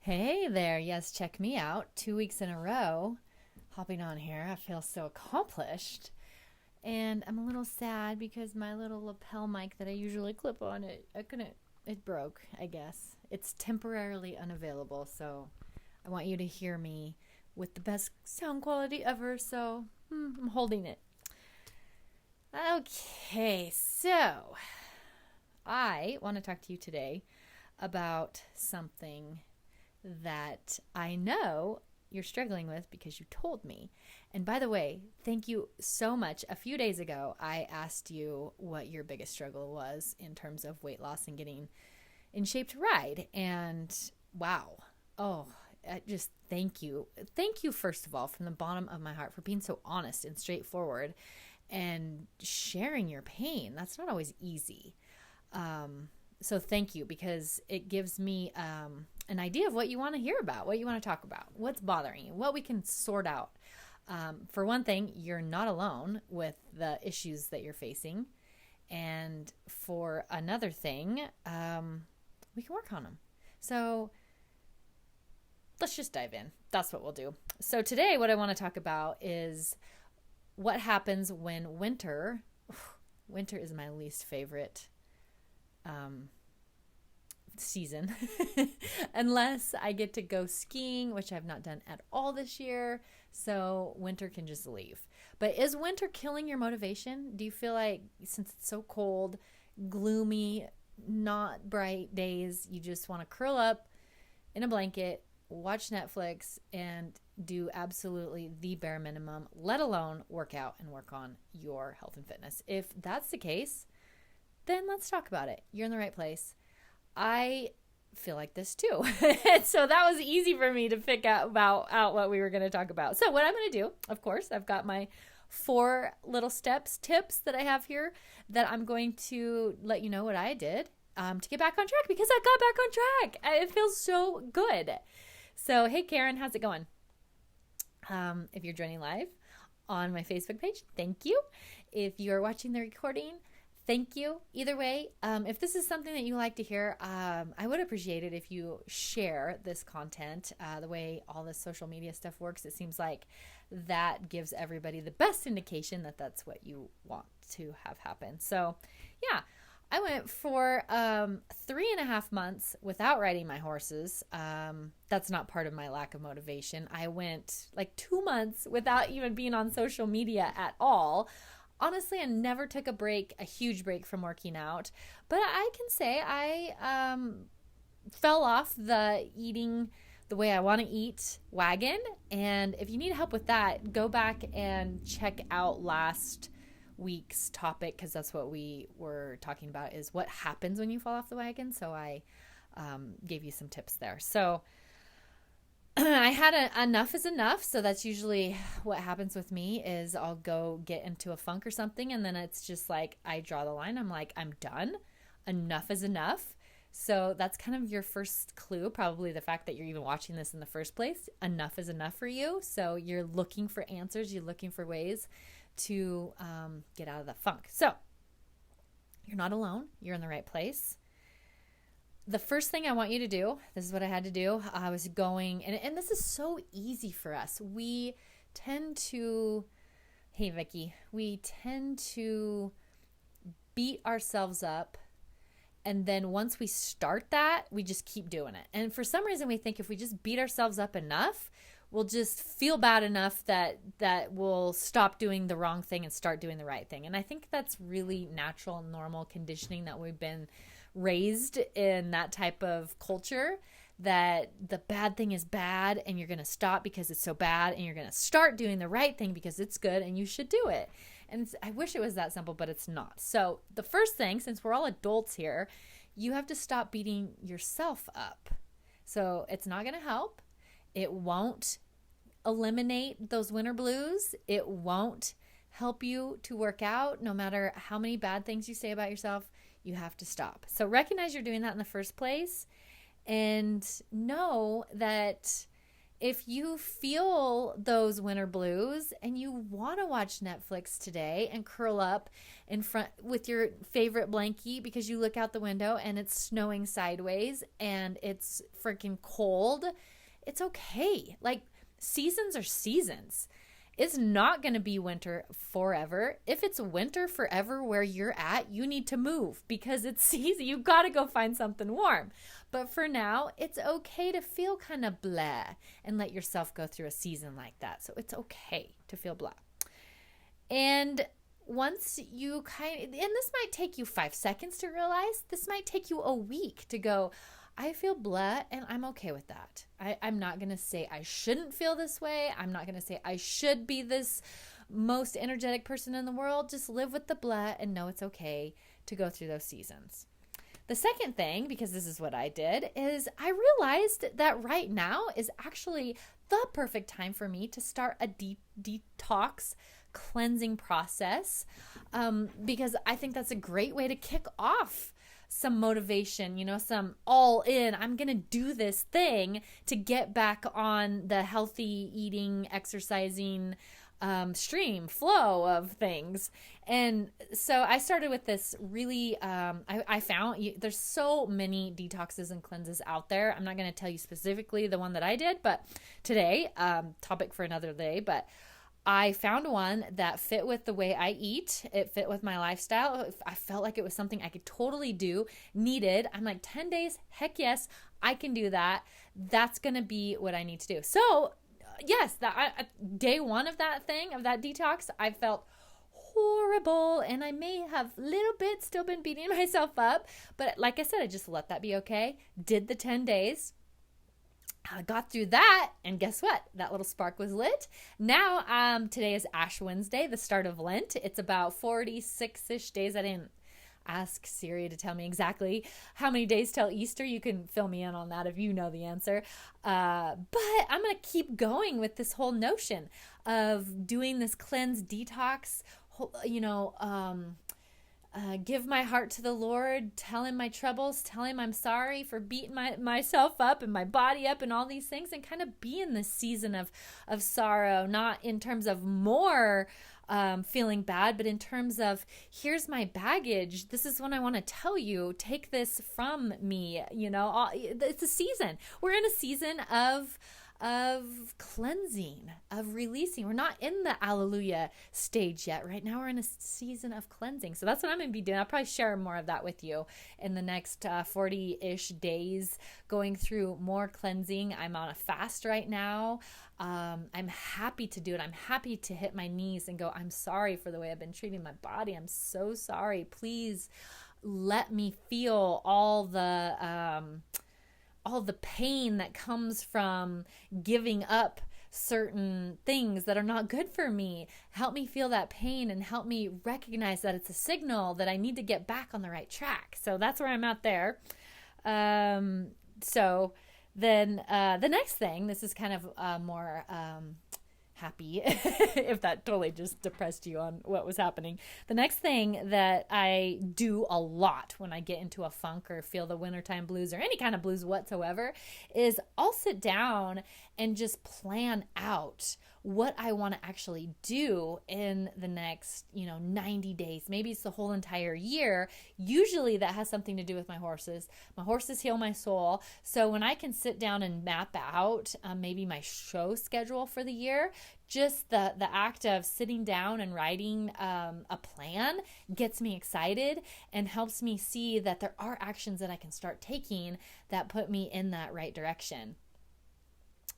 Hey there. Yes, check me out. 2 weeks in a row, hopping on here. I feel so accomplished. And I'm a little sad because my little lapel mic that I usually clip on it broke, I guess. It's temporarily unavailable, so I want you to hear me with the best sound quality ever, so I'm holding it. Okay, so I want to talk to you today about something that I know you're struggling with because you told me. And by the way, thank you so much. A few days ago, I asked you what your biggest struggle was in terms of weight loss and getting in shape to ride. And wow. Oh, just thank you. Thank you, first of all, from the bottom of my heart for being so honest and straightforward and sharing your pain. That's not always easy. So thank you, because it gives me an idea of what you want to hear about, what you want to talk about, what's bothering you, what we can sort out. For one thing, you're not alone with the issues that you're facing. And for another thing, we can work on them. So let's just dive in. That's what we'll do. So today, what I want to talk about is what happens when winter is my least favorite season unless I get to go skiing, which I've not done at all this year, so winter can just leave. But is winter killing your motivation? Do you feel like, since it's so cold, gloomy, not bright days, you just want to curl up in a blanket, watch Netflix, and do absolutely the bare minimum, let alone work out and work on your health and fitness? If that's the case, then let's talk about it. You're in the right place. I feel like this too. So that was easy for me to pick out what we were going to talk about. So what I'm going to do, of course, I've got my 4 little tips that I have here that I'm going to let you know what I did to get back on track, because I got back on track. It feels so good. So, hey, Karen, how's it going? If you're joining live on my Facebook page, thank you. If you're watching the recording, thank you. Either way, if this is something that you like to hear, I would appreciate it if you share this content. The way all this social media stuff works, it seems like that gives everybody the best indication that that's what you want to have happen. So, yeah, I went for 3.5 months without riding my horses. That's not part of my lack of motivation. I went like 2 months without even being on social media at all. Honestly, I never took a huge break from working out, but I can say I fell off the eating the way I want to eat wagon. And if you need help with that, go back and check out last week's topic, because that's what we were talking about, is what happens when you fall off the wagon. So I gave you some tips there. So I had enough is enough. So that's usually what happens with me, is I'll go get into a funk or something, and then it's just like I draw the line. I'm like, I'm done. Enough is enough. So that's kind of your first clue, probably the fact that you're even watching this in the first place. Enough is enough for you. So you're looking for answers. You're looking for ways to get out of the funk. So you're not alone. You're in the right place. The first thing I want you to do, this is what I had to do. I was going, and this is so easy for us. We tend to, hey, Vicky, we tend to beat ourselves up. And then once we start that, we just keep doing it. And for some reason, we think if we just beat ourselves up enough, we'll just feel bad enough that we'll stop doing the wrong thing and start doing the right thing. And I think that's really natural and normal conditioning, that we've been raised in that type of culture, that the bad thing is bad and you're going to stop because it's so bad, and you're going to start doing the right thing because it's good and you should do it. And I wish it was that simple, but it's not. So the first thing, since we're all adults here, you have to stop beating yourself up. So it's not going to help. It won't eliminate those winter blues. It won't help you to work out. No matter how many bad things you say about yourself, you have to stop. So recognize you're doing that in the first place, and know that if you feel those winter blues and you want to watch Netflix today and curl up in front with your favorite blankie because you look out the window and it's snowing sideways and it's freaking cold, it's okay. Like, seasons are seasons. It's not going to be winter forever. If it's winter forever where you're at, you need to move because it's season. You've got to go find something warm. But for now, it's okay to feel kind of blah and let yourself go through a season like that. So it's okay to feel blah. And once you and this might take you 5 seconds to realize, this might take you a week to go, I feel blah and I'm okay with that. I'm not going to say I shouldn't feel this way. I'm not going to say I should be this most energetic person in the world. Just live with the blah and know it's okay to go through those seasons. The second thing, because this is what I did, is I realized that right now is actually the perfect time for me to start a detox cleansing process, because I think that's a great way to kick off some motivation, some all in, I'm going to do this thing to get back on the healthy eating, exercising, stream flow of things. And so I started with this really, I found there's so many detoxes and cleanses out there. I'm not going to tell you specifically the one that I did, but today, topic for another day, but I found one that fit with the way I eat. It fit with my lifestyle. I felt like it was something I could totally do, needed. I'm like, 10 days, heck yes, I can do that. That's going to be what I need to do. So yes, day one of that detox, I felt horrible, and I may have a little bit still been beating myself up, but like I said, I just let that be okay. Did the 10 days. I got through that, and guess what? That little spark was lit. Now, today is Ash Wednesday, the start of Lent. It's about 46-ish days. I didn't ask Siri to tell me exactly how many days till Easter. You can fill me in on that if you know the answer. But I'm going to keep going with this whole notion of doing this cleanse, detox, give my heart to the Lord, tell him my troubles, tell him I'm sorry for beating myself up and my body up and all these things, and kind of be in this season of sorrow, not in terms of more feeling bad, but in terms of, here's my baggage. This is what I want to tell you. Take this from me. It's a season. We're in a season of cleansing, of releasing. We're not in the alleluia stage yet. Right now we're in a season of cleansing. So that's what I'm going to be doing. I'll probably share more of that with you in the next 40-ish days, going through more cleansing. I'm on a fast right now. I'm happy to do it. I'm happy to hit my knees and go, I'm sorry for the way I've been treating my body. I'm so sorry. Please let me feel all the pain that comes from giving up certain things that are not good for me. Help me feel that pain and help me recognize that it's a signal that I need to get back on the right track. So that's where I'm at there. So then the next thing, this is kind of more happy, if that totally just depressed you on what was happening. The next thing that I do a lot when I get into a funk or feel the wintertime blues or any kind of blues whatsoever is I'll sit down and just plan out what I want to actually do in the next, 90 days. Maybe it's the whole entire year. Usually that has something to do with my horses. My horses heal my soul. So when I can sit down and map out maybe my show schedule for the year, just the act of sitting down and writing a plan gets me excited and helps me see that there are actions that I can start taking that put me in that right direction.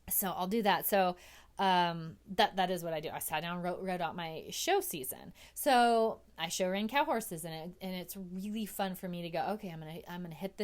So I'll do that. So that is what I do. I sat down, wrote out my show season. So I show ran cow horses, and it's really fun for me to go, okay, I'm gonna hit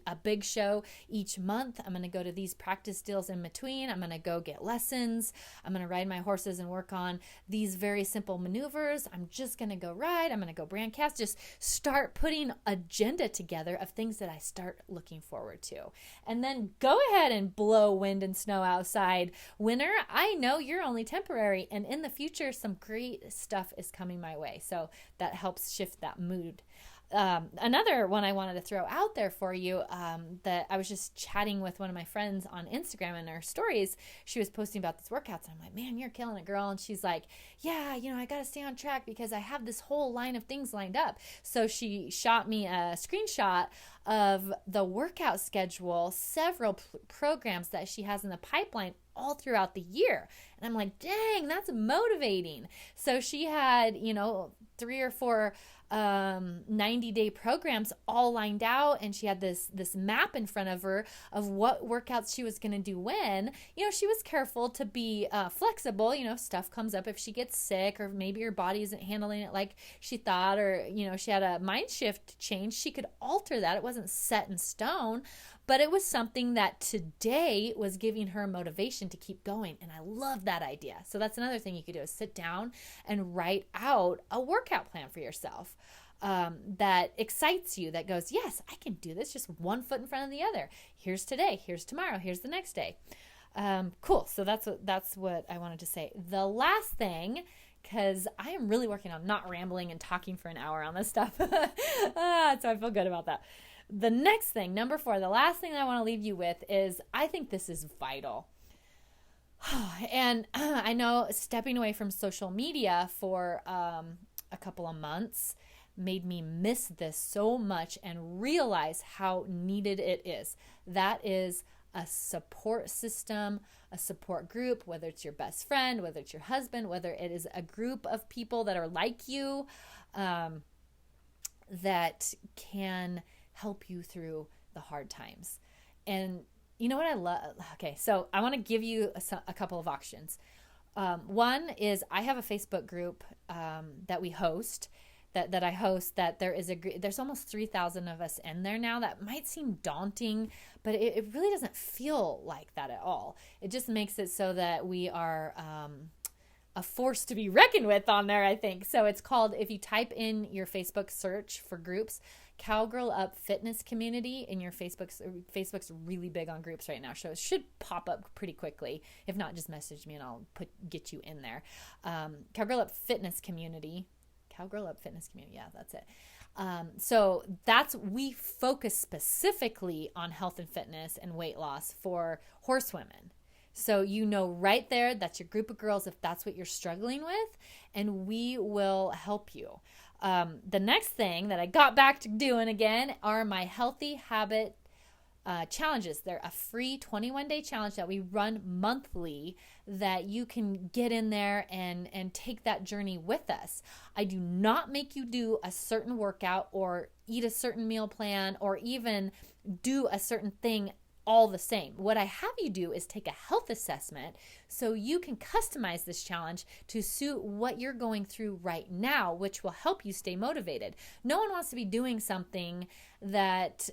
a big show each month. I'm gonna go to these practice deals in between. I'm gonna go get lessons. I'm gonna ride my horses and work on these very simple maneuvers. I'm just gonna go ride. I'm gonna go brand cast. Just start putting agenda together of things that I start looking forward to, and then go ahead and blow wind and snow outside. Winter, I know you're only temporary, and in the future, some great stuff is coming my way. So that helps shift that mood. Another one I wanted to throw out there for you, that I was just chatting with one of my friends on Instagram, and her stories, she was posting about these workouts, and I'm like, man, you're killing it, girl. And she's like, yeah, I got to stay on track because I have this whole line of things lined up. So she shot me a screenshot of the workout schedule, several programs that she has in the pipeline all throughout the year. And I'm like, dang, that's motivating. So she had, 3 or 4 90-day programs all lined out, and she had this map in front of her of what workouts she was going to do when. She was careful to be flexible. Stuff comes up if she gets sick, or maybe her body isn't handling it like she thought, or she had a mind shift change. She could alter that. It wasn't set in stone, but it was something that today was giving her motivation to keep going. And I love that idea. So that's another thing you could do, is sit down and write out a workout plan for yourself that excites you, that goes, yes, I can do this, just one foot in front of the other. Here's today, here's tomorrow, here's the next day. Cool. So that's what I wanted to say. The last thing, because I am really working on not rambling and talking for an hour on this stuff. So I feel good about that. The next thing, number 4, the last thing that I want to leave you with is, I think this is vital. And I know stepping away from social media for a couple of months made me miss this so much and realize how needed it is. That is a support system, a support group, whether it's your best friend, whether it's your husband, whether it is a group of people that are like you, that can help you through the hard times. And you know what I love? Okay, so I want to give you a couple of options. One is, I have a Facebook group that we host, that I host, that there's almost 3,000 of us in there now. That might seem daunting, but it really doesn't feel like that at all. It just makes it so that we are a force to be reckoned with on there, I think. So it's called, if you type in your Facebook search for groups, Cowgirl Up Fitness Community in your Facebook's really big on groups right now, so it should pop up pretty quickly. If not, just message me and I'll get you in there. Cowgirl Up Fitness Community. Cowgirl Up Fitness Community. Yeah, that's it. So we focus specifically on health and fitness and weight loss for horsewomen. So right there, that's your group of girls if that's what you're struggling with, and we will help you. The next thing that I got back to doing again are my healthy habit challenges. They're a free 21-day challenge that we run monthly, that you can get in there and take that journey with us. I do not make you do a certain workout or eat a certain meal plan or even do a certain thing all the same. What I have you do is take a health assessment so you can customize this challenge to suit what you're going through right now, which will help you stay motivated. No one wants to be doing something that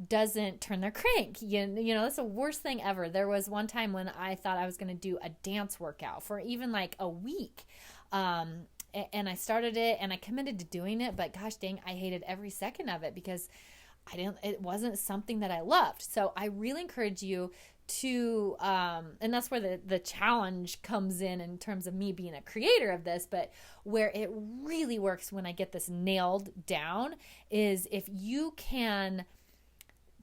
doesn't turn their crank. That's the worst thing ever. There was one time when I thought I was going to do a dance workout for even like a week. And I started it and I committed to doing it, but gosh dang, I hated every second of it because it wasn't something that I loved. So I really encourage you to, and that's where the challenge comes in terms of me being a creator of this, but where it really works when I get this nailed down is if you can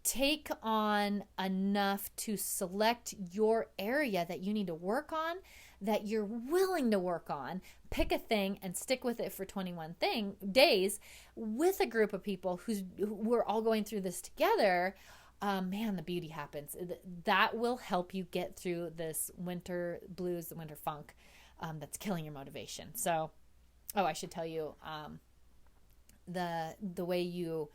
take on enough to select your area that you need to work on, that you're willing to work on, pick a thing and stick with it for 21 days with a group of people who we're all going through this together. Man, the beauty happens. That will help you get through this winter blues, the winter funk that's killing your motivation. So, I should tell you, the way you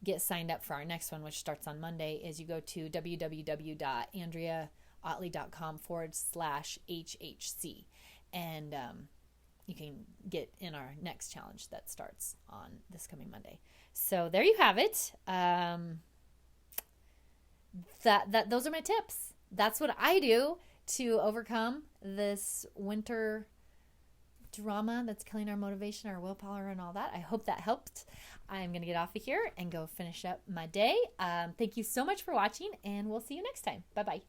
get signed up for our next one, which starts on Monday, is you go to www.andreaotley.com/HHC, and you can get in our next challenge that starts on this coming Monday. So there you have it. Those are my tips. That's what I do to overcome this winter drama that's killing our motivation, our willpower, and all that. I hope that helped. I'm going to get off of here and go finish up my day. Thank you so much for watching, and we'll see you next time. Bye-bye.